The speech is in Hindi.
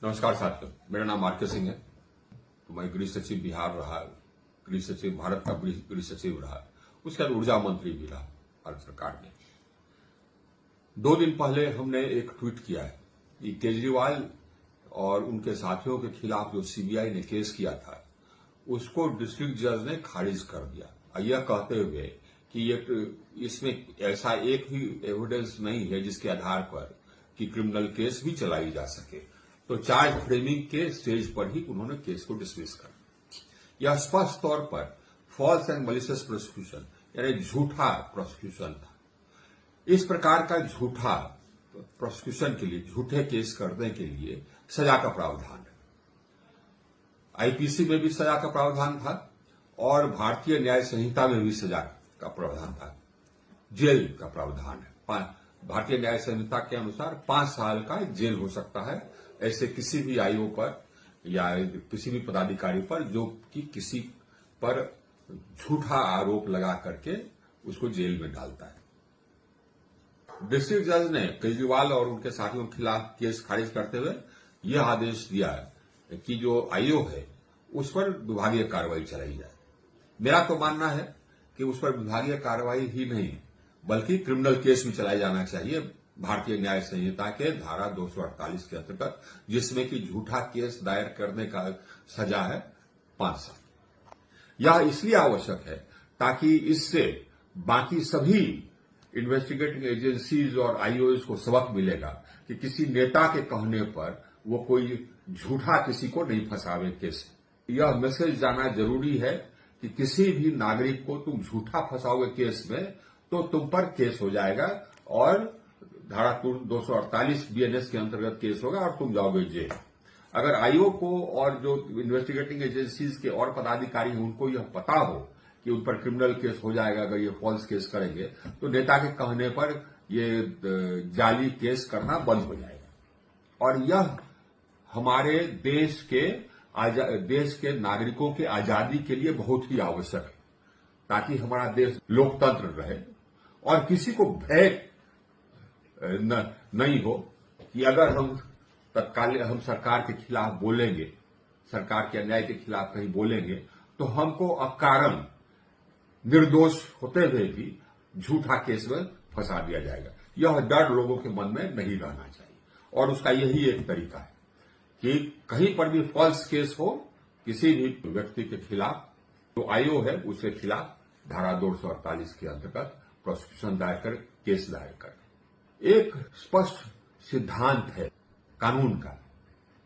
नमस्कार साथियों, मेरा नाम आर.के. सिंह है। तो मैं गृह सचिव बिहार रहा, गृह सचिव भारत का गृह सचिव रहा, उसके बाद ऊर्जा मंत्री भी रहा भारत सरकार में। 2 दिन पहले हमने एक ट्वीट किया है कि केजरीवाल और उनके साथियों के खिलाफ जो सीबीआई ने केस किया था उसको डिस्ट्रिक्ट जज ने खारिज कर दिया, यह कहते हुए कि इसमें ऐसा एक भी एविडेंस नहीं है जिसके आधार पर कि क्रिमिनल केस भी चलाई जा सके। तो चार्ज फ्रेमिंग के स्टेज पर ही उन्होंने केस को डिसमिस कर दिया। यह स्पष्ट तौर पर फॉल्स एंड मलिशियस प्रोसिक्यूशन यानी झूठा प्रोसिक्यूशन था। इस प्रकार का झूठा प्रोसिक्यूशन के लिए, झूठे केस करने के लिए सजा का प्रावधान है। आईपीसी में भी सजा का प्रावधान था और भारतीय न्याय संहिता में भी सजा का प्रावधान था, जेल का प्रावधान है। भारतीय न्याय संहिता के अनुसार 5 साल का जेल हो सकता है ऐसे किसी भी आईओ पर या किसी भी पदाधिकारी पर जो कि किसी पर झूठा आरोप लगा करके उसको जेल में डालता है। डिस्ट्रिक्ट जज ने केजरीवाल और उनके साथियों के खिलाफ केस खारिज करते हुए यह आदेश दिया है कि जो आईओ है उस पर विभागीय कार्रवाई चलाई जाए। मेरा तो मानना है कि उस पर विभागीय कार्रवाई ही नहीं बल्कि क्रिमिनल केस भी चलाया जाना चाहिए भारतीय न्याय संहिता के धारा 248 के अंतर्गत, जिसमें कि झूठा केस दायर करने का सजा है 5 साल। यह इसलिए आवश्यक है ताकि इससे बाकी सभी इन्वेस्टिगेटिंग एजेंसीज और आईओएस को सबक मिलेगा कि किसी नेता के कहने पर वो कोई झूठा किसी को नहीं फंसावे केस। यह मैसेज जाना जरूरी है कि किसी भी नागरिक को तुम झूठा फंसाओगे केस में तो तुम पर केस हो जाएगा और धारा 248 बीएनएस के अंतर्गत केस होगा और तुम जाओगे जेल। अगर आईओ को और जो इन्वेस्टिगेटिंग एजेंसीज के और पदाधिकारी हैं उनको यह पता हो कि उन पर क्रिमिनल केस हो जाएगा अगर ये फॉल्स केस करेंगे, तो नेता के कहने पर ये जाली केस करना बंद हो जाएगा। और यह हमारे देश के नागरिकों के आजादी के लिए बहुत ही आवश्यक है ताकि हमारा देश लोकतंत्र रहे और किसी को भय नहीं हो कि अगर हम सरकार के खिलाफ बोलेंगे, सरकार के अन्याय के खिलाफ कहीं बोलेंगे तो हमको अकारण निर्दोष होते हुए भी झूठा केस में फंसा दिया जाएगा। यह डर लोगों के मन में नहीं रहना चाहिए और उसका यही एक तरीका है कि कहीं पर भी फॉल्स केस हो किसी भी व्यक्ति के खिलाफ, जो आईओ है उसके खिलाफ धारा 248 के अंतर्गत प्रोसिक्यूशन दायर कर, केस दायर कर। एक स्पष्ट सिद्धांत है कानून का